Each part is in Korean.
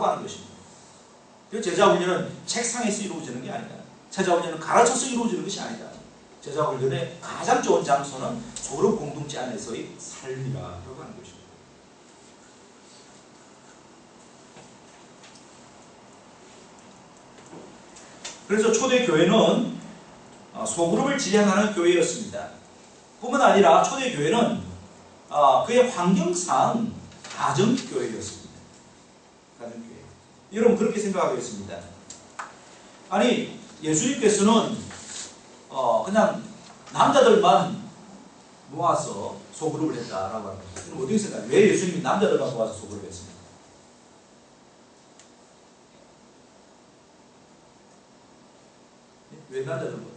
라고 하는 것입니다. 제자훈련은 책상에서 이루어지는 게 아니다. 제자훈련은 가르쳐서 이루어지는 것이 아니다. 제자훈련의 가장 좋은 장소는 소그룹 공동체 안에서의 삶이라고 하는 것입니다. 그래서 초대교회는 소그룹을 지향하는 교회였습니다. 뿐만 아니라 초대교회는 그의 환경상 가정교회였습니다. 가정교회. 여러분 그렇게 생각하겠습니다. 아니 예수님께서는 그냥 남자들만 모아서 소그룹을 했다라고 하는 거죠. 그럼 어떻게 생각해요? 왜 예수님이 남자들만 모아서 소그룹을 했습니까? 왜 남자들만?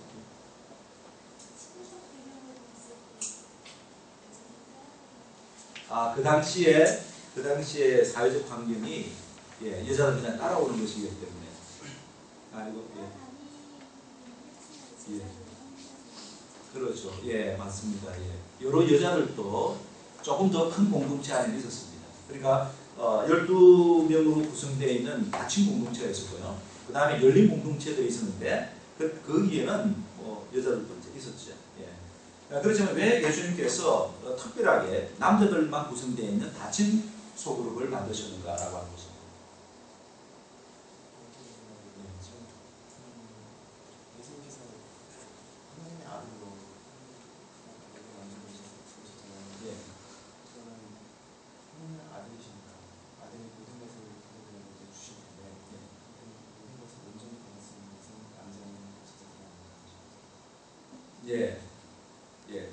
그 당시에 사회적 환경이 여자들 그냥 따라오는 것이기 때문에 그렇죠. 맞습니다. 여러 여자들도 조금 더 큰 공동체 안에 있었습니다. 그러니까 12명으로 구성되어 있는 닫힌 공동체가 있었고요. 그 다음에 열린 공동체들이 있었는데 거기에는 여자들도 있었죠. 그렇지만 왜 예수님께서 특별하게 남자들만 구성되어 있는 닫힌 소그룹을 만드셨는가라고 하는 것입니다.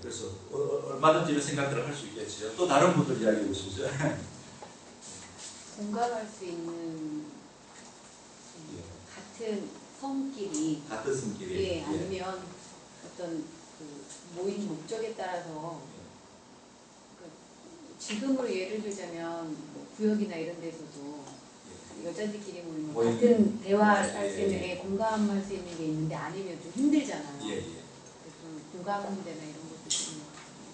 그래서 얼마든지 이런 생각들을 할 수 있겠죠. 또 다른 분들 이야기해 보시죠. 공감할 수 있는 같은 성끼리 아니면 어떤 그 모임 목적에 따라서 지금으로 예를 들자면 뭐 구역이나 이런 데서도 여자들끼리 모이면 같은 대화할 수 있는 공감할 수 있는 게 있는데 아니면 좀 힘들잖아요. 그래서 공감대나 이런 것도 좀.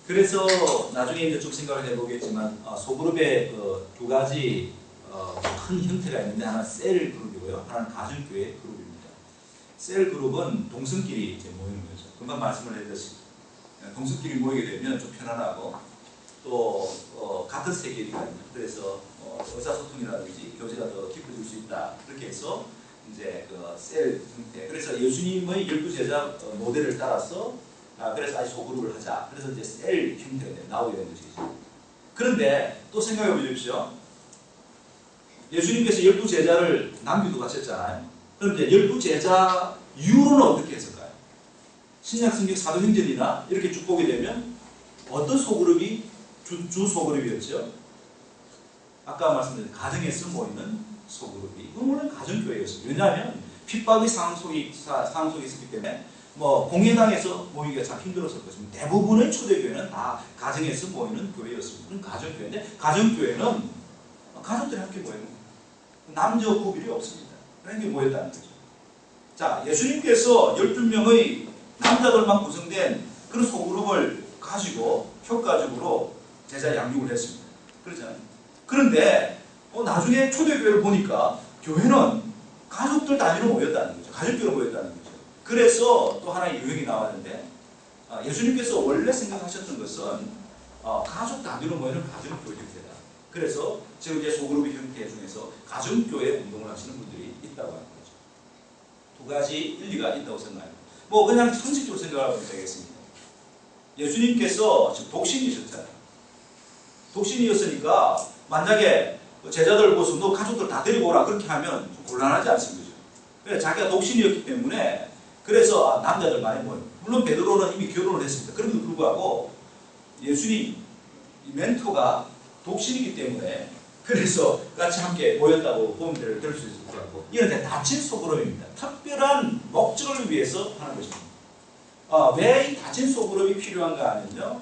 그래서 나중에 이제 쭉 생각을 해보겠지만 소그룹의 두 가지 큰 형태가 있는데 하나는 셀 그룹이고요, 하나는 가정교회 그룹입니다. 셀 그룹은 동성끼리 이제 모이는 거죠. 금방 말씀을 해드렸듯이 동성끼리 모이게 되면 좀 편안하고 또 같은 세계이니까 그래서 의사소통이라든지 교제가 더 깊어질 수 있다. 그렇게 해서 이제 셀 형태. 그래서 예수님의 12제자 모델을 따라서 그래서 아주 소그룹을 하자. 그래서 이제 셀 형태가 나오게 된 것이죠. 그런데 또 생각해 보십시오. 예수님께서 12제자를 남기고 가셨잖아요. 그런데 12제자 이후로는 어떻게 했을까요? 신약성경 사도행전이나 이렇게 쭉 보게 되면 어떤 소그룹이 주 소그룹이었죠? 아까 말씀드린 가정에서 모이는 소그룹이 물론 가정교회였어요. 왜냐하면 핍박의 상황 속에 있었기 때문에 공회당에서 모이기가 참 힘들었을 것입니다. 대부분의 초대교회는 다 가정에서 모이는 교회였습니다. 그건 가정교회인데 가정교회는 가족들이 함께 모이는 거예요. 남녀 구별이 없습니다. 그런 게 모였다는 거죠. 자, 예수님께서 12명의 남자들만 구성된 그런 소그룹을 가지고 효과적으로 제자 양육을 했습니다. 그렇잖아요. 그런데 나중에 초대교회를 보니까 교회는 가족들 단위로 모였다는 거죠. 가족교회로 모였다는 거죠. 그래서 또 하나의 유형이 나왔는데 예수님께서 원래 생각하셨던 것은 가족 단위로 모이는 가정교회 형태다. 그래서 지금 이제 소그룹의 형태 중에서 가정교회 운동을 하시는 분들이 있다고 하는 거죠. 두 가지 일리가 있다고 생각합니다. 그냥 상식적으로 생각하면 되겠습니다. 예수님께서 지금 독신이셨잖아요. 독신이었으니까 만약에 제자들 모습 너 가족들 다 데리고 오라 그렇게 하면 좀 곤란하지 않습니까? 그래서 자기가 독신이었기 때문에 그래서 남자들 많이 모여요. 물론 베드로는 이미 결혼을 했습니다. 그럼에도 불구하고 예수님 이 멘토가 독신이기 때문에 그래서 같이 함께 모였다고 보면 될 수 있을 것 같고 이런 닫힌 소그룹입니다. 특별한 목적을 위해서 하는 것입니다. 왜 이 닫힌 소그룹이 필요한가 하면요.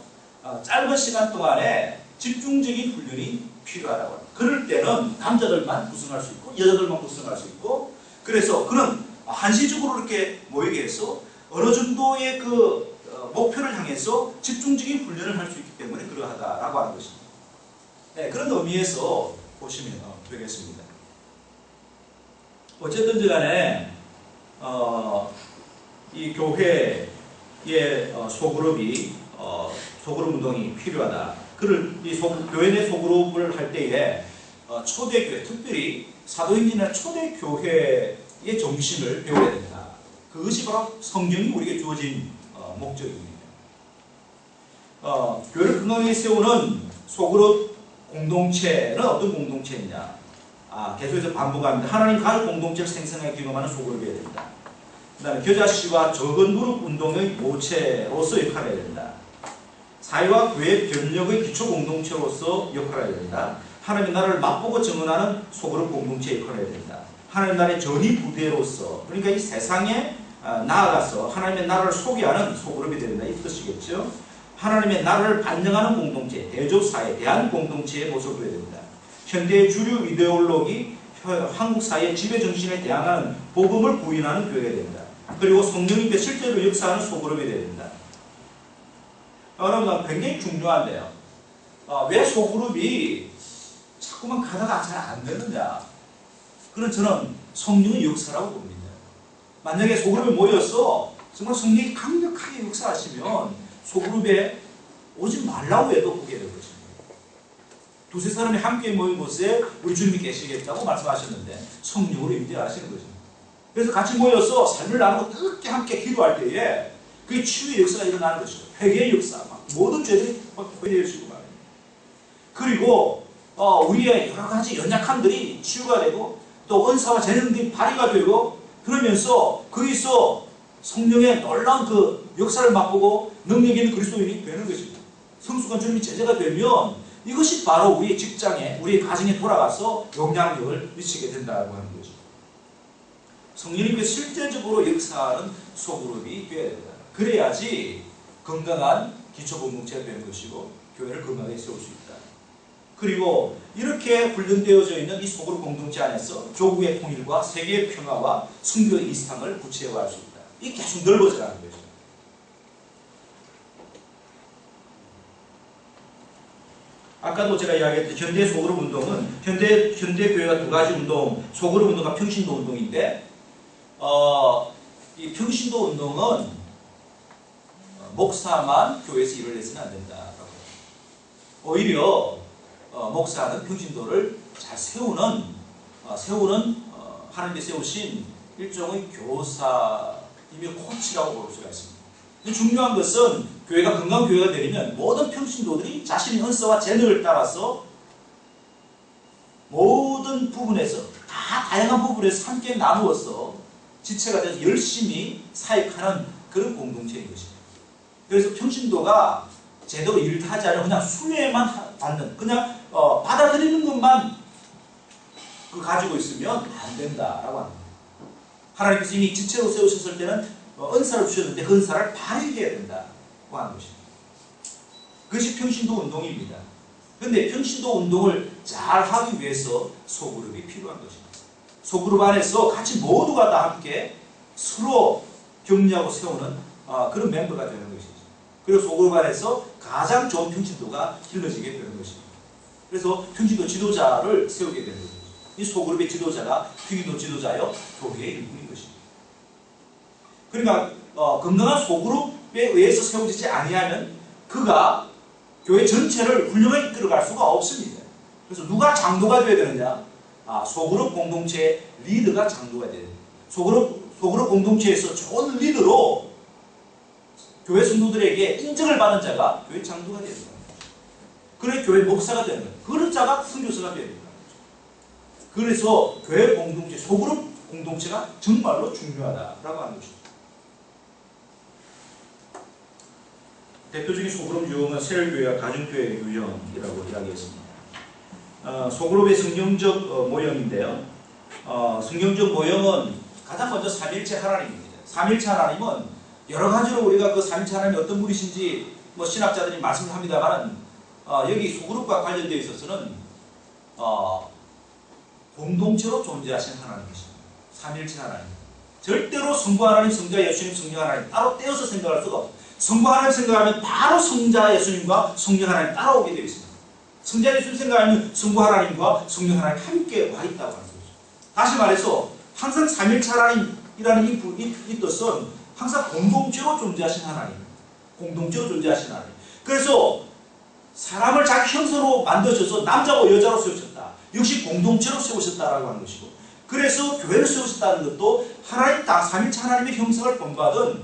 짧은 시간 동안에 집중적인 훈련이 필요하다고 합니다. 그럴 때는 남자들만 구성할 수 있고 여자들만 구성할 수 있고 그래서 그런 한시적으로 이렇게 모이게 해서 어느 정도의 그 목표를 향해서 집중적인 훈련을 할 수 있기 때문에 그러하다라고 하는 것입니다. 그런 의미에서 보시면 되겠습니다. 어쨌든 간에 이 교회의 소그룹이 소그룹 운동이 필요하다. 이 교회 내 소그룹을 할 때에 초대교회, 특별히 사도행전이나 초대교회의 정신을 배워야 된다. 그것이 바로 성경이 우리에게 주어진 목적입니다. 교회를 건강하게 세우는 소그룹 공동체는 어떤 공동체이냐? 계속해서 반복합니다. 하나님 가족 공동체를 생생하게 경험하는 소그룹이어야 된다. 그 다음에 겨자씨와 적은 그룹 운동의 모체로서 역할을 해야 된다. 사회와 교회 변력의 기초 공동체로서 역할을 해야 된다. 하나님의 나라를 맛보고 증언하는 소그룹 공동체 역할을 해야 된다. 하나님의 나라의 전위 부대로서, 그러니까 이 세상에 나아가서 하나님의 나라를 소개하는 소그룹이 된다. 이 뜻이겠죠. 하나님의 나라를 반영하는 공동체, 대조사회, 대한공동체의 모습을 보여야 된다. 현대의 주류 이데올로기, 한국 사회의 지배정신에 대항하는 복음을 부인하는 교회가 된다. 그리고 성령님께 실제로 역사하는 소그룹이 되어야 된다. 여러분, 굉장히 중요한데요. 왜 소그룹이 자꾸만 가다가 잘 안 되느냐? 그건 저는 성령의 역사라고 봅니다. 만약에 소그룹에 모여서 정말 성령이 강력하게 역사하시면 소그룹에 오지 말라고 해도 보게 될 것입니다. 두세 사람이 함께 모인 곳에 우리 주님이 계시겠다고 말씀하셨는데 성령으로 임재하시는 거죠. 그래서 같이 모여서 삶을 나누고 뜨겁게 함께 기도할 때에 그게 치유의 역사가 일어나는 것이죠. 회개의 역사, 모든 죄들이 회개되시고 말입니다. 그리고 우리의 여러 가지 연약함들이 치유가 되고 또 은사와 재능들이 발휘가 되고 그러면서 거기서 성령의 놀라운 그 역사를 맛보고 능력 있는 그리스도인이 되는 것입니다. 성숙한 주님이 제자가 되면 이것이 바로 우리의 직장에, 우리의 가정에 돌아가서 영향력을 미치게 된다고 하는 거죠. 성령님께서 실제적으로 역사하는 소그룹이 되어야 된다. 그래야지 건강한 기초공동체가 되는 것이고 교회를 건강하게 세울 수 있다. 그리고 이렇게 훈련되어져 있는 이 소그룹 공동체 안에서 조국의 통일과 세계의 평화와 순교의 이상을 구체화할 수 있다. 이게 계속 넓어져가는 거죠. 아까도 제가 이야기했던 현대 소그룹 운동은 현대 교회가 두 가지 운동, 소그룹 운동과 평신도 운동인데 이 평신도 운동은 목사만 교회에서 일을 해서는 안 된다라고. 오히려 목사는 평신도를 잘 세우는 하나님께 세우신 일종의 교사이며 코치라고 볼 수가 있습니다. 중요한 것은 교회가 건강한 교회가 되려면 모든 평신도들이 자신의 은사와 재능을 따라서 모든 부분에서 다양한 부분에서 함께 나누어서 지체가 돼서 열심히 사역하는 그런 공동체인 것입니다. 그래서 평신도가 제대로 일을 하지 않으면 그냥 수혜만 받는, 그냥 받아들이는 것만 가지고 있으면 안 된다라고 합니다. 하나님께서 이미 지체로 세우셨을 때는 은사를 주셨는데 그 은사를 발휘해야 된다고 하는 것입니다. 그것이 평신도 운동입니다. 그런데 평신도 운동을 잘 하기 위해서 소그룹이 필요한 것입니다. 소그룹 안에서 같이 모두가 다 함께 서로 격려하고 세우는 그런 멤버가 되는 것이죠. 그리고 소그룹 안에서 가장 좋은 평신도가 길러지게 되는 것입니다. 그래서 평신도 지도자를 세우게 되는 것이죠. 이 소그룹의 지도자가 평신도 지도자여 교회의 일꾼인 것입니다. 그러니까 건강한 소그룹에 의해서 세워지지 아니하면 그가 교회 전체를 훌륭하게 이끌어갈 수가 없습니다. 그래서 누가 장로가 되어야 되느냐? 소그룹 공동체의 리더가 장로가 되어야 됩니다. 소그룹 공동체에서 좋은 리더로 교회 성도들에게 인정을 받는 자가 교회 장로가 되어야 됩니다. 그래 교회 목사가 되는 거예요. 그런 자가 선교사가 되어야 됩니다. 그래서 교회 공동체, 소그룹 공동체가 정말로 중요하다라고 하는 것입니다. 대표적인 소그룹 유형은 세일교회와 가정교회 유형이라고 이야기했습니다. 소그룹의 성경적 모형인데요. 성경적 모형은 가장 먼저 삼일체 하나님입니다. 삼일체 하나님은 여러 가지로 우리가 그 삼일체 하나님이 어떤 분이신지 신학자들이 말씀을 합니다만 여기 소그룹과 관련되어 있어서는 공동체로 존재하시는 하나님이십니다. 삼일체 하나님. 절대로 성부 하나님, 성자 예수님, 성령 하나님 따로 떼어서 생각할 수가 없어요. 성부 하나님 생각하면 바로 성자 예수님과 성령 하나님 따라오게 되어 있습니다. 성자 예수님 생각하면 성부 하나님과 성령 하나님 함께 와 있다고 하는 거죠. 다시 말해서 항상 삼일체 하나님이라는 이 뜻은 항상 공동체로 존재하신 하나님, 공동체로 존재하신 하나님. 그래서 사람을 자기 형상으로 만드셔서 남자와 여자로 세우셨다. 역시 공동체로 세우셨다라고 하는 것이고, 그래서 교회를 세우셨다는 것도 하나님 딱 삼일체 하나님의 형상을 본받은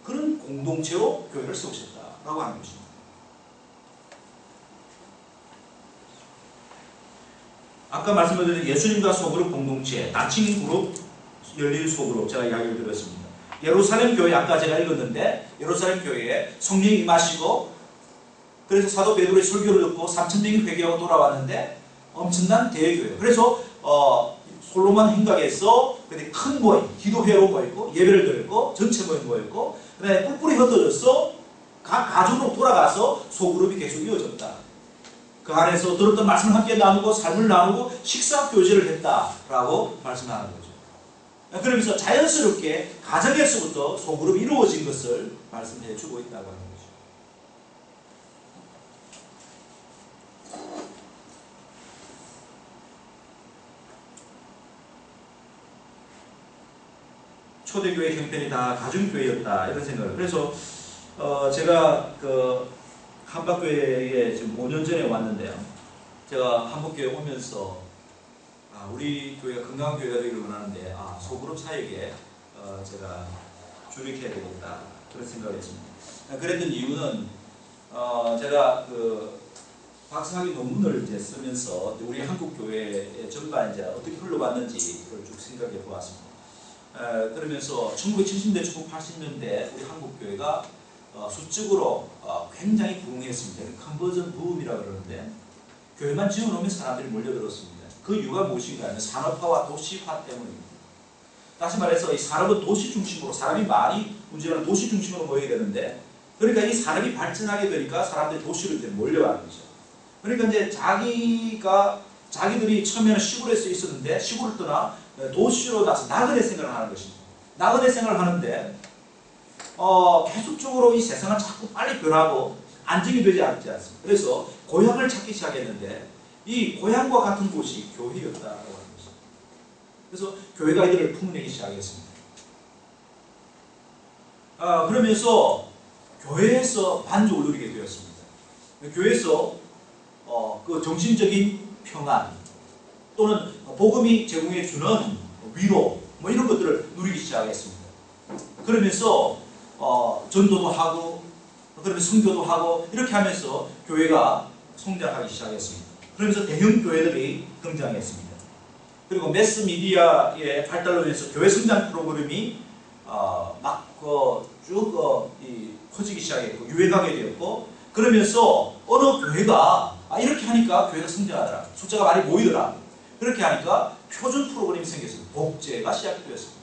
그런 공동체로 교회를 세우셨다라고 하는 것입니다. 아까 말씀드린 예수님과 소그룹 공동체, 나칭 그룹, 열린 소그룹 제가 이야기를 드렸습니다. 예루살렘 교회 아까 제가 읽었는데 예루살렘 교회에 성령이 임하시고 그래서 사도 베드로의 설교를 듣고 3,000명이 회개하고 돌아왔는데 엄청난 대교회예요. 그래서 솔로몬 행각에서 큰 모임, 기도회로 모였고 예배를 드렸고 전체 모임 모였고 그 다음에 뿔뿔이 흩어져서 각 가족으로 돌아가서 소그룹이 계속 이어졌다. 그 안에서 들었던 말씀을 함께 나누고 삶을 나누고 식사 교제를 했다라고 말씀하는 거죠. 그러면서 자연스럽게 가정에서부터 소그룹이 이루어진 것을 말씀해 주고 있다고 하는 거죠. 초대교회 형편이 다 가정교회였다 이런 생각을. 그래서 제가 그 한박교회에 지금 5년 전에 왔는데요. 제가 한국교회 오면서 우리 교회가 건강한 교회가 되기를 원하는데 소그룹 사역에 제가 주력해야 되겠다 그런 생각을 했습니다. 그랬던 이유는 제가 그 박사학위 논문을 이제 쓰면서 우리 한국 교회의 전반 이제 어떻게 흘러갔는지를 쭉 생각해 보았습니다. 그러면서 1970년대, 1980년대 우리 한국 교회가 수적으로 굉장히 부흥했습니다. 컨버전 붐이라고 그러는데 교회만 지어놓으면 사람들이 몰려들었습니다. 그 이유가 무엇인가 하면 산업화와 도시화 때문입니다. 다시 말해서 이 산업은 도시 중심으로 사람이 많이 문제는 도시 중심으로 모여야 되는데 그러니까 이 산업이 발전하게 되니까 사람들이 도시로 이제 몰려가는 거죠. 그러니까 이제 자기들이 처음에는 시골에서 있었는데 시골을 떠나 도시로 나서 나그네 생활을 하는 것입니다. 나그네 생활을 하는데 계속적으로 이 세상은 자꾸 빨리 변하고 안정이 되지 않습니다. 그래서 고향을 찾기 시작했는데 이 고향과 같은 곳이 교회였다고 하는 것입니다. 그래서 교회가 이들을 품어내기 시작했습니다. 그러면서 교회에서 만족을 누리게 되었습니다. 교회에서 그 정신적인 평안 또는 복음이 제공해 주는 위로 뭐 이런 것들을 누리기 시작했습니다. 그러면서 전도도 하고 그러면서 선교도 하고 이렇게 하면서 교회가 성장하기 시작했습니다. 그러면서 대형 교회들이 등장했습니다. 그리고 매스미디어의 발달로 인해서 교회 성장 프로그램이 쭉 퍼지기 시작했고 유행하게 되었고 그러면서 어느 교회가 이렇게 하니까 교회가 성장하더라. 숫자가 많이 모이더라. 그렇게 하니까 표준 프로그램이 생겼습니다. 복제가 시작되었습니다.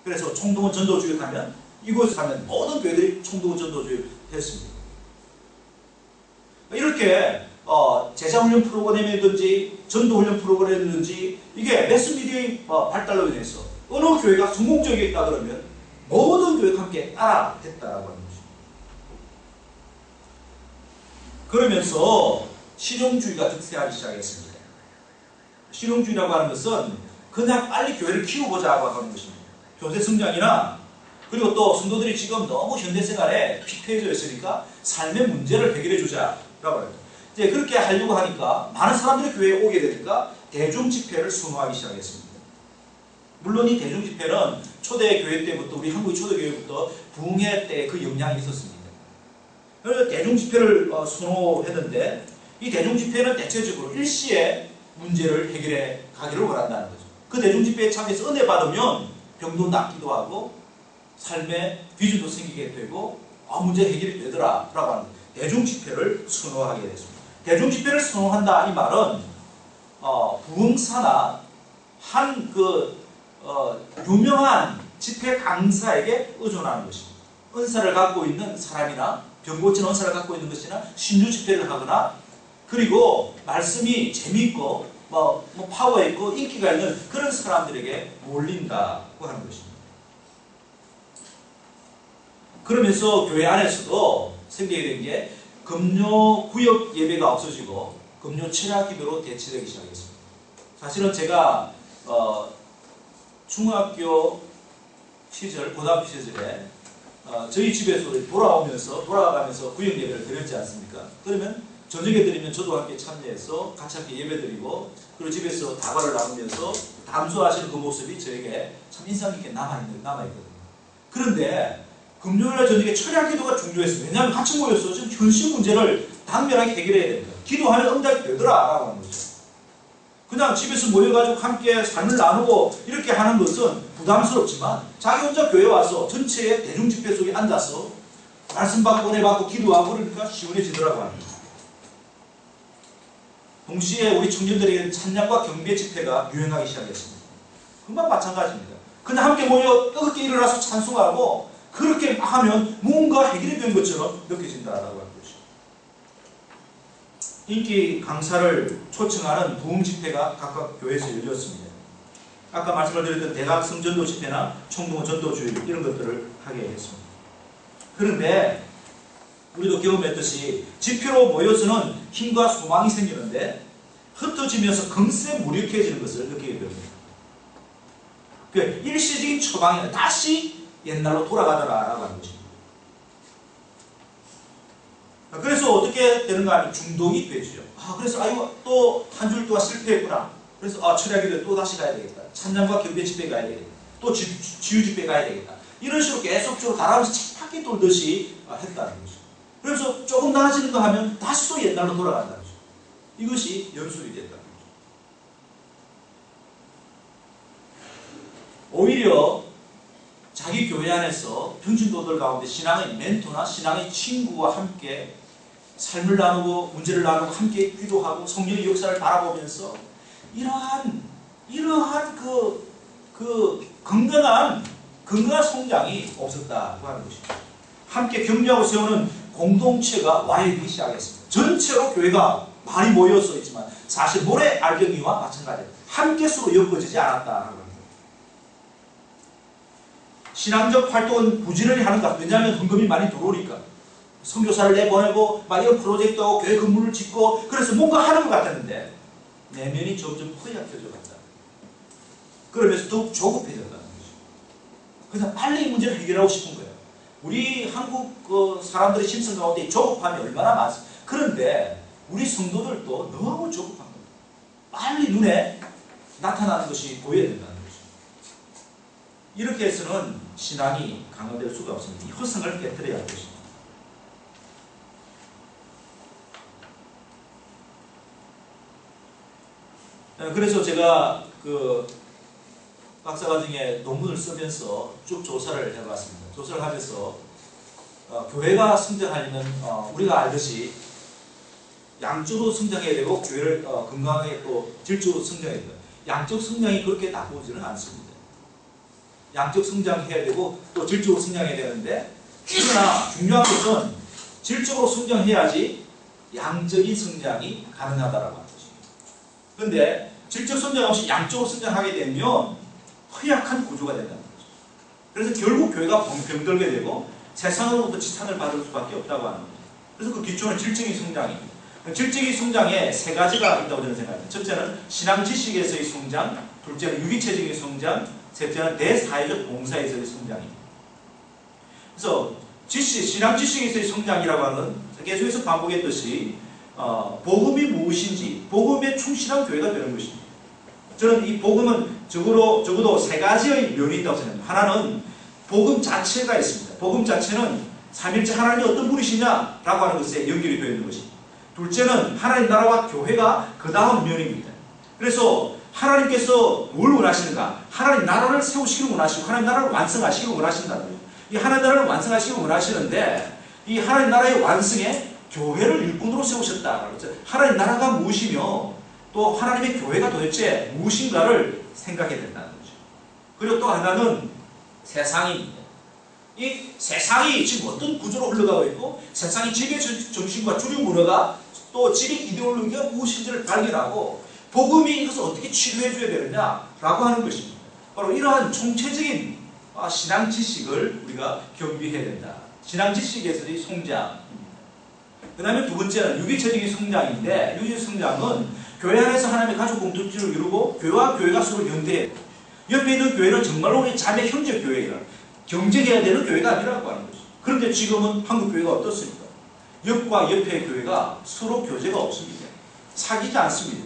그래서 총동원 전도주의 가면 이곳에 가면 모든 교회들이 총동원 전도주의를 했습니다. 이렇게 제자훈련 프로그램이든지 전도훈련 프로그램이든지 이게 매스미디어의 발달로 인해서 어느 교회가 성공적이었다 그러면 모든 교회가 함께 따라했다라고 하는 거죠. 그러면서 실용주의가 득세하기 시작했습니다. 실용주의라고 하는 것은 그냥 빨리 교회를 키워보자고 하는 것입니다. 교세 성장이나 그리고 또 성도들이 지금 너무 현대생활에 피폐해져 있으니까 삶의 문제를 해결해 주자라고 해요. 이제 그렇게 하려고 하니까 많은 사람들이 교회에 오게 되니까 대중집회를 선호하기 시작했습니다. 물론 이 대중집회는 초대교회 때부터 우리 한국의 초대교회부터 부흥회 때 그 영향이 있었습니다. 그래서 대중집회를 선호했는데 이 대중집회는 대체적으로 일시에 문제를 해결해 가기를 원한다는 거죠. 그 대중집회에 참여해서 은혜 받으면 병도 낫기도 하고 삶의 비전도 생기게 되고 문제 해결이 되더라 라고 하는 대중집회를 선호하게 됐습니다. 대중집회를 선호한다 이 말은 부흥사나 한 유명한 집회 강사에게 의존하는 것입니다. 은사를 갖고 있는 사람이나 병 고치는 은사를 갖고 있는 것이나 신주 집회를 하거나 그리고 말씀이 재미있고 파워 있고 인기가 있는 그런 사람들에게 몰린다고 하는 것입니다. 그러면서 교회 안에서도 생기게 된 게 금요 구역 예배가 없어지고 금요 철야 기도로 대체되기 시작했습니다. 사실은 제가 중학교 시절, 고등학교 시절에 저희 집에서 돌아가면서 구역 예배를 드렸지 않습니까? 그러면 저녁에 드리면 저도 함께 참여해서 같이 함께 예배 드리고 그리고 집에서 다과를 나누면서 담소하시는 그 모습이 저에게 참 인상 깊게 남아있거든요. 그런데 금요일날 저녁에 철야 기도가 중요했어요. 왜냐하면 같이 모여서 좀 현실 문제를 당면하게 해결해야 됩니다. 기도하면 응답이 되더라라고 하는 거죠. 그냥 집에서 모여가지고 함께 삶을 나누고 이렇게 하는 것은 부담스럽지만 자기 혼자 교회 와서 전체의 대중집회 속에 앉아서 말씀 받고 은혜 받고 기도하고 그러니까 시원해지더라고 하는 거죠. 동시에 우리 청년들에게 찬양과 경배 집회가 유행하기 시작했습니다. 금방 마찬가지입니다. 그냥 함께 모여 뜨겁게 일어나서 찬송하고 그렇게 하면 뭔가 해결이 된 것처럼 느껴진다라고 하는 거죠. 인기 강사를 초청하는 부흥 집회가 각각 교회에서 열렸습니다. 아까 말씀을 드렸던 대각성 전도 집회나 총동원 전도주의 이런 것들을 하게 했습니다. 그런데 우리도 경험했듯이 집회로 모여서는 힘과 소망이 생기는데 흩어지면서 금세 무력해지는 것을 느끼게 됩니다. 그 일시적인 처방이 다시 옛날로 돌아가더라라고 하는 것입니다. 그래서 어떻게 되는가 하면 중독이 되죠. 그래서 아이고 또 한 줄 동안 실패했구나. 그래서 철야기도에 또 다시 가야 되겠다. 찬양과 경배 집회 가야 되겠다. 또 지유 집회 가야 되겠다. 이런 식으로 계속적으로 달아오면서 쳇바퀴 돌듯이 했다는 거죠. 그래서 조금 나아지는 거 하면 다시 또 옛날로 돌아간다는 거죠. 이것이 연속이 됐다는 거죠. 오히려 자기 교회 안에서 평신도들 가운데 신앙의 멘토나 신앙의 친구와 함께 삶을 나누고 문제를 나누고 함께 기도하고 성령의 역사를 바라보면서 이러한 건강한 성장이 없었다고 하는 것입니다. 함께 격려하고 세우는 공동체가 와해되기 시작했습니다. 전체로 교회가 많이 모여서 있지만 사실 모래 알갱이와 마찬가지예요. 함께 서로 엮어지지 않았다라고 합니다. 신앙적 활동은 부지런히 하는 것 같아요. 왜냐하면 헌금이 많이 들어오니까. 선교사를 내보내고 막 이런 프로젝트하고 교회 건물을 짓고 그래서 뭔가 하는 것 같았는데 내면이 점점 허약해져 갔다. 그러면서 더욱 조급해졌다는 거죠. 그래서 빨리 이 문제를 해결하고 싶은 거예요. 우리 한국 사람들의 심성 가운데 조급함이 얼마나 많습니다. 그런데 우리 성도들도 너무 조급한 거예요. 빨리 눈에 나타나는 것이 보여야 된다는 거죠. 이렇게 해서는 신앙이 강화될 수가 없습니다. 이 허상을 깨뜨려야 할 것입니다. 그래서 제가 박사과정에 논문을 쓰면서 쭉 조사를 해봤습니다. 조사를 하면서 교회가 성장하려면 우리가 알듯이 양쪽으로 성장해야 되고 교회를 건강하게 또 질적으로 성장해야 돼요. 양쪽 성장이 그렇게 나쁘지는 않습니다. 양적 성장해야 되고 또 질적으로 성장해야 되는데 그러나 중요한 것은 질적으로 성장해야지 양적인 성장이 가능하다라고 하는 것입니다. 그런데 질적 성장 없이 양적으로 성장하게 되면 허약한 구조가 된다는 거죠. 그래서 결국 교회가 병들게 되고 세상으로부터 지탄을 받을 수밖에 없다고 하는 거죠. 그래서 그 기초는 질적인 성장입니다. 질적인 성장에 세 가지가 있다고 저는 생각합니다. 첫째는 신앙 지식에서의 성장, 둘째는 유기체적인 성장, 셋째는 대사회적 봉사에서의 성장입니다. 그래서 신앙 지식에서의 성장이라고 하는 계속해서 반복했듯이 복음이 무엇인지 복음에 충실한 교회가 되는 것입니다. 저는 이 복음은 적어도 세 가지의 면이 있다고 생각합니다. 하나는 복음 자체가 있습니다. 복음 자체는 삼일째 하나님이 어떤 분이시냐라고 하는 것에 연결이 되어 있는 것입니다. 둘째는 하나님 나라와 교회가 그 다음 면입니다. 그래서 하나님께서 뭘 원하시는가? 하나님 나라를 세우시기를 원하시고 하나님 나라를 완성하시기를 원하신다는 거예요. 이 하나님 나라를 완성하시기를 원하시는데 이 하나님 나라의 완성에 교회를 일꾼으로 세우셨다. 하나님 나라가 무엇이며 또 하나님의 교회가 도대체 무엇인가를 생각해야 된다는 거죠. 그리고 또 하나는 세상입니다. 이 세상이 지금 어떤 구조로 흘러가고 있고 세상이 지배 정신과 주류 문화가 또 지배 이데올로기가 무엇인지를 발견하고 복음이 이것을 어떻게 치료해 줘야 되느냐라고 하는 것입니다. 바로 이러한 총체적인 신앙 지식을 우리가 겸비해야 된다. 신앙 지식에서의 성장입니다. 그 다음에 두 번째는 유기체적인 성장인데 유기체적인 성장은 교회 안에서 하나님의 가족 공동체를 이루고 교회와 교회가 서로 연대해 옆에 있는 교회는 정말로 우리 자매 형제 교회라 경쟁해야 되는 교회가 아니라고 하는 거죠. 그런데 지금은 한국 교회가 어떻습니까? 옆과 옆의 교회가 서로 교제가 없습니다. 사귀지 않습니다.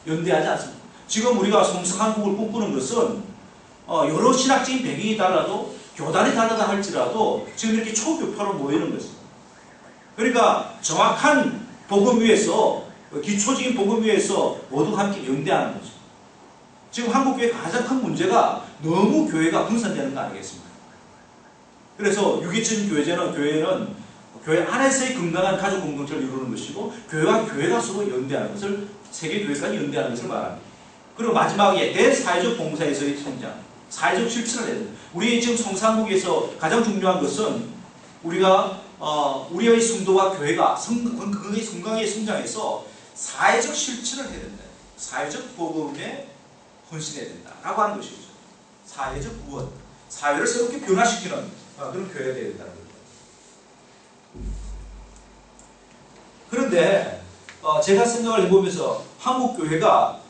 연대하지 않습니다. 지금 우리가 성서한국을 꿈꾸는 것은 여러 신학적인 배경이 달라도 교단이 다르다 할지라도 지금 이렇게 초교파로 모이는 것입니다. 그러니까 정확한 복음 위에서 기초적인 복음 위에서 모두 함께 연대하는 거죠. 지금 한국교회의 가장 큰 문제가 너무 교회가 분산되는 거 아니겠습니까? 그래서 유기적인 교회는 교회 안에서의 건강한 가족 공동체를 이루는 것이고 교회와 교회가 서로 연대하는 것을 세계 교회까지 연대하는 것을 말합니다. 그리고 마지막에 대사회적 봉사에서의 성장, 사회적 실천을 해야 됩니다. 우리 지금 성산국에서 가장 중요한 것은 우리가 우리의 성도와 교회가 건강하게 성장해서 사회적 실천을 해야 된다. 사회적 복음에 헌신해야 된다라고 하는 것이죠. 사회적 구원, 사회를 새롭게 변화시키는 그런 교회가 되어야 된다는 겁니다. 그런데 제가 생각을 해보면서 한국 교회가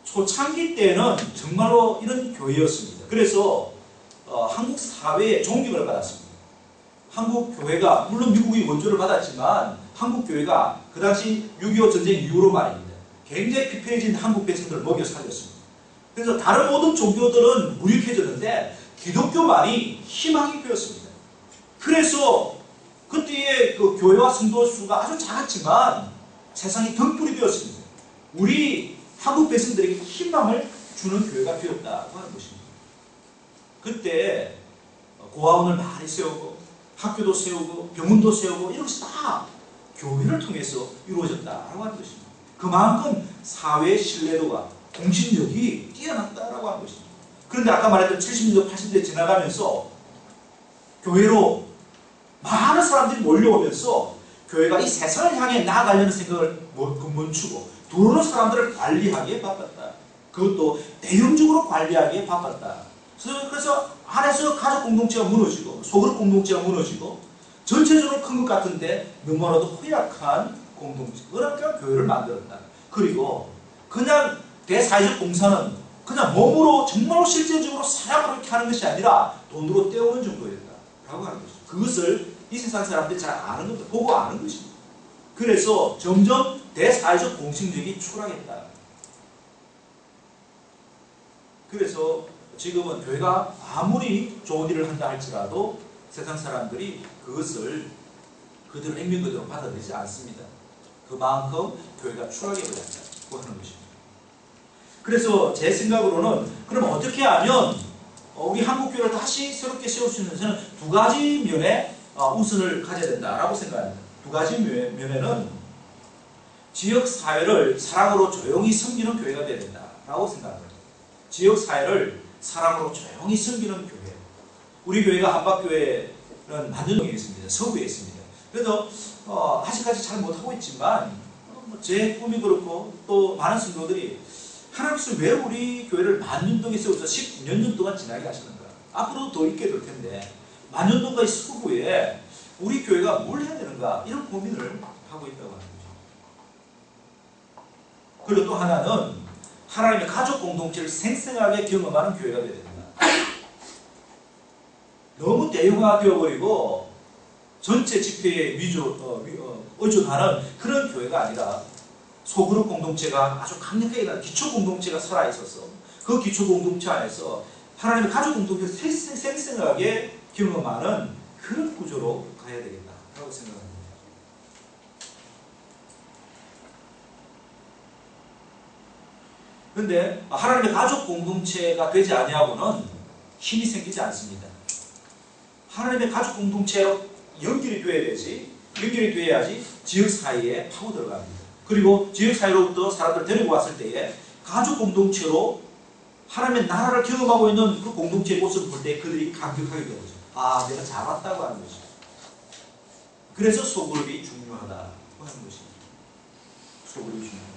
초창기 때는 정말로 이런 교회였습니다. 그래서 한국 사회에 존경을 받았습니다. 한국 교회가 물론 미국이 원조를 받았지만 한국 교회가 그 당시 6.25 전쟁 이후로 말입니다. 굉장히 피폐해진 한국 백성들을 먹여 살렸습니다. 그래서 다른 모든 종교들은 무익해졌는데 기독교만이 희망이 되었습니다. 그래서 그때의 그 교회와 성도 수가 아주 작았지만 세상이 등불이 되었습니다. 우리 한국 백성들에게 희망을 주는 교회가 되었다고 하는 것입니다. 그때 고아원을 많이 세우고 학교도 세우고 병원도 세우고 이런 것이 다 교회를 통해서 이루어졌다고 하는 것입니다. 그만큼 사회의 신뢰도가 공신력이 뛰어났다고 하는 것입니다. 그런데 아까 말했던 70년대 80년대 지나가면서 교회로 많은 사람들이 몰려오면서 교회가 이 세상을 향해 나아가려는 생각을 멈추고 들어오는 사람들을 관리하기에 바빴다. 그것도 대형적으로 관리하기에 바빴다. 그래서 안에서 가족 공동체가 무너지고 소그룹 공동체가 무너지고 전체적으로 큰 것 같은데 너무나도 허약한 공동체, 그러니까 교회를 만들었다. 그리고 그냥 대사회적 봉사는 그냥 몸으로 정말로 실제적으로 사람으로 이렇게 하는 것이 아니라 돈으로 때우는 정도였다라고 하는 것이죠. 그것을 이 세상 사람들이 잘 아는 겁니다. 보고 아는 것입니다. 그래서 점점 대사회적 공신력이 추락했다. 그래서 지금은 교회가 아무리 좋은 일을 한다 할지라도 세상 사람들이 그것을 그들의 액면 그대로 받아들이지 않습니다. 그만큼 교회가 추락해버렸다고 하는 것입니다. 그래서 제 생각으로는 그럼 어떻게 하면 우리 한국교회를 다시 새롭게 세울 수 있는 저는 두 가지 면에 우선을 가져야 된다라고 생각합니다. 두 가지 면에는 지역사회를 사랑으로 조용히 섬기는 교회가 되어야 된다라고 생각합니다. 지역사회를 사랑으로 조용히 섬기는 교회. 우리 교회가 한박교회는 만년동에 있습니다. 서구에 있습니다. 그래서 아직까지 잘 못하고 있지만 제 꿈이 그렇고 또 많은 성도들이 하나님께서 왜 우리 교회를 만년동에 세워서 19년 년 동안 지나게 하시는가? 앞으로도 더 있게 될 텐데 만년동과의 서구에 우리 교회가 뭘 해야 되는가? 이런 고민을 하고 있다고 하는 거죠. 그리고 또 하나는 하나님의 가족 공동체를 생생하게 경험하는 교회가 되어야 된다. 너무 대형화되어버리고 전체 집회에 의존하는 그런 교회가 아니라 소그룹 공동체가 아주 강력하게 난 기초 공동체가 살아있어서 그 기초 공동체 안에서 하나님의 가족 공동체를 생생하게 경험하는 그런 구조로 가야 되겠다라고 생각합니다. 그런데 하나님의 가족 공동체가 되지 아니하고는 힘이 생기지 않습니다. 하나님의 가족 공동체로 연결이 돼야 되지, 연결이 돼야지 지역 사회에 파고 들어갑니다. 그리고 지역 사회로부터 사람들을 데리고 왔을 때에 가족 공동체로 하나님의 나라를 경험하고 있는 그 공동체의 모습을 볼 때 그들이 감격하게 되는 거죠. 아, 내가 잘 왔다고 하는 것이죠. 그래서 소그룹이 중요하다고 하는 것입니다. 소그룹이 중요하다.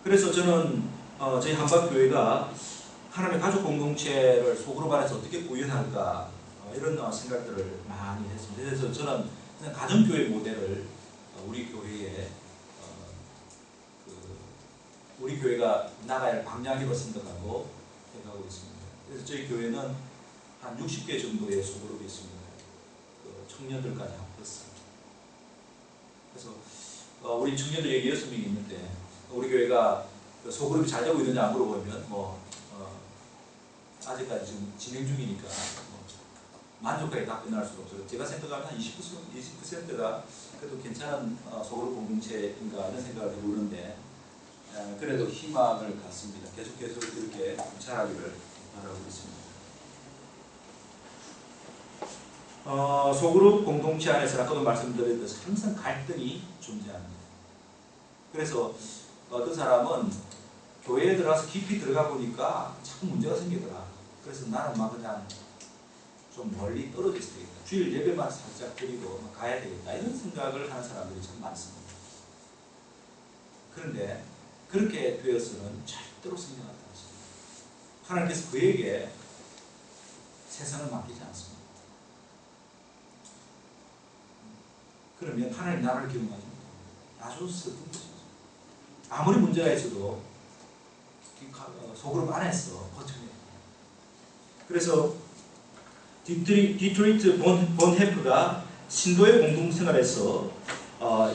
그래서 저는 저희 한박교회가 하나님의 가족 공동체를 소그룹 안에서 어떻게 구현할까 이런 생각들을 많이 했습니다. 그래서 저는 그냥 가정교회 모델을 우리 교회에 우리 교회가 나가야 할 방향으로 생각하고 있습니다. 그래서 저희 교회는 한 60개 정도의 소그룹이 있습니다. 청년들까지 합해서. 그래서 우리 청년들 여기 6명이 있는데 우리 교회가 소그룹이 잘 되고 있느냐 안 물어보면 아직까지 지금 진행 중이니까 만족하게 답변할 수가 없어요. 제가 생각하면 한 20%가 그래도 괜찮은 소그룹 공동체인가 하는 생각을 해보는데 그래도 희망을 갖습니다. 계속해서 이렇게 잘하기를 바라고 있습니다. 소그룹 공동체 안에서 아까도 말씀드렸듯이 항상 갈등이 존재합니다. 그래서 어떤 사람은 교회에 들어가서 깊이 들어가 보니까 자꾸 문제가 생기더라. 그래서 나는 막 그냥 좀 멀리 떨어져 있어야 되겠다. 주일 예배만 살짝 드리고 가야 되겠다. 이런 생각을 하는 사람들이 참 많습니다. 그런데 그렇게 되어서는 절대로 성장하지 않습니다. 하나님께서 그에게 세상을 맡기지 않습니다. 그러면 하나님 나라를 기억하지 못합니다. 아주 슬픈 것이죠. 아무리 문제가 있어도 소그룹 안에서 버텨내야 돼요. 그래서 디트로이트 본 헤프가 신도의 공동생활에서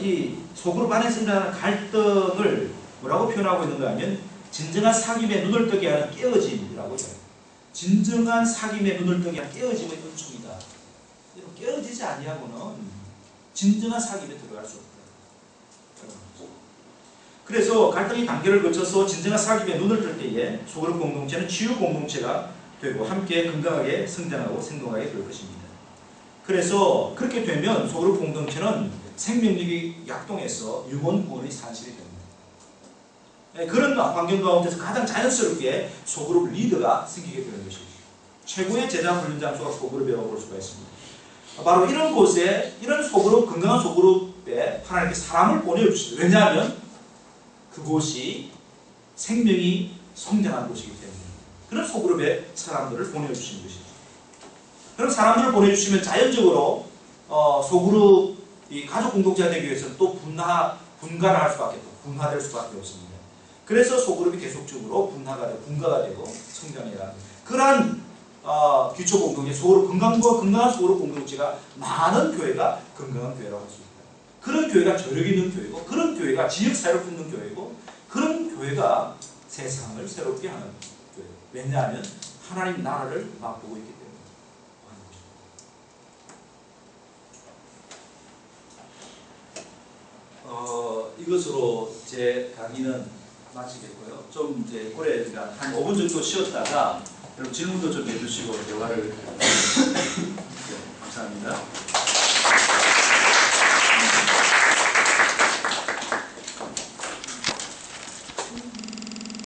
이 소그룹 안에서 일어나는 갈등을 뭐라고 표현하고 있는가 하면 진정한 사귐에 눈을 뜨게 하는 깨어짐이라고 해요. 진정한 사귐에 눈을 뜨게 하는 깨어짐의 은총이다. 깨어지지 아니하고는 진정한 사귐에 들어갈 수 없다. 그래서 갈등의 단계를 거쳐서 진정한 사귐에 눈을 뜰 때에 소그룹 공동체는 치유 공동체가 되고 함께 건강하게 성장하고 생동하게 될 것입니다. 그래서 그렇게 되면 소그룹 공동체는 생명력이 약동해서 유본 구원의 산실이 됩니다. 그런 환경 가운데서 가장 자연스럽게 소그룹 리더가 생기게 되는 것이죠. 최고의 제자 훈련 장소가 소그룹이라고 볼 수가 있습니다. 바로 이런 곳에 이런 소그룹, 건강한 소그룹에 하나님께 사람을 보내주시죠. 왜냐하면 그곳이 생명이 성장한 곳이기 때문에 그런 소그룹에 사람들을 보내주시는 것이죠. 그럼 사람들을 보내주시면 자연적으로 소그룹이 가족 공동체가 되기 위해서는 또 분가할 수밖에 없고 분화될 수밖에 없습니다. 그래서 소그룹이 계속적으로 분가가 되고 성장해야 합니다. 그러한 기초 공동체, 건강한 소그룹 공동체가 많은 교회가 건강한 교회라고 할 수 있다. 그런 교회가 저력 있는 교회고, 그런 교회가 지역사회를 품는 교회고, 그런 교회가 세상을 새롭게 하는 교회. 왜냐하면 하나님 나라를 맛보고 있기 때문에. 이것으로 제 강의는 마치겠고요. 좀 이제 오래 한 5분 정도 쉬었다가 여러분 질문도 좀 해주시고 대화를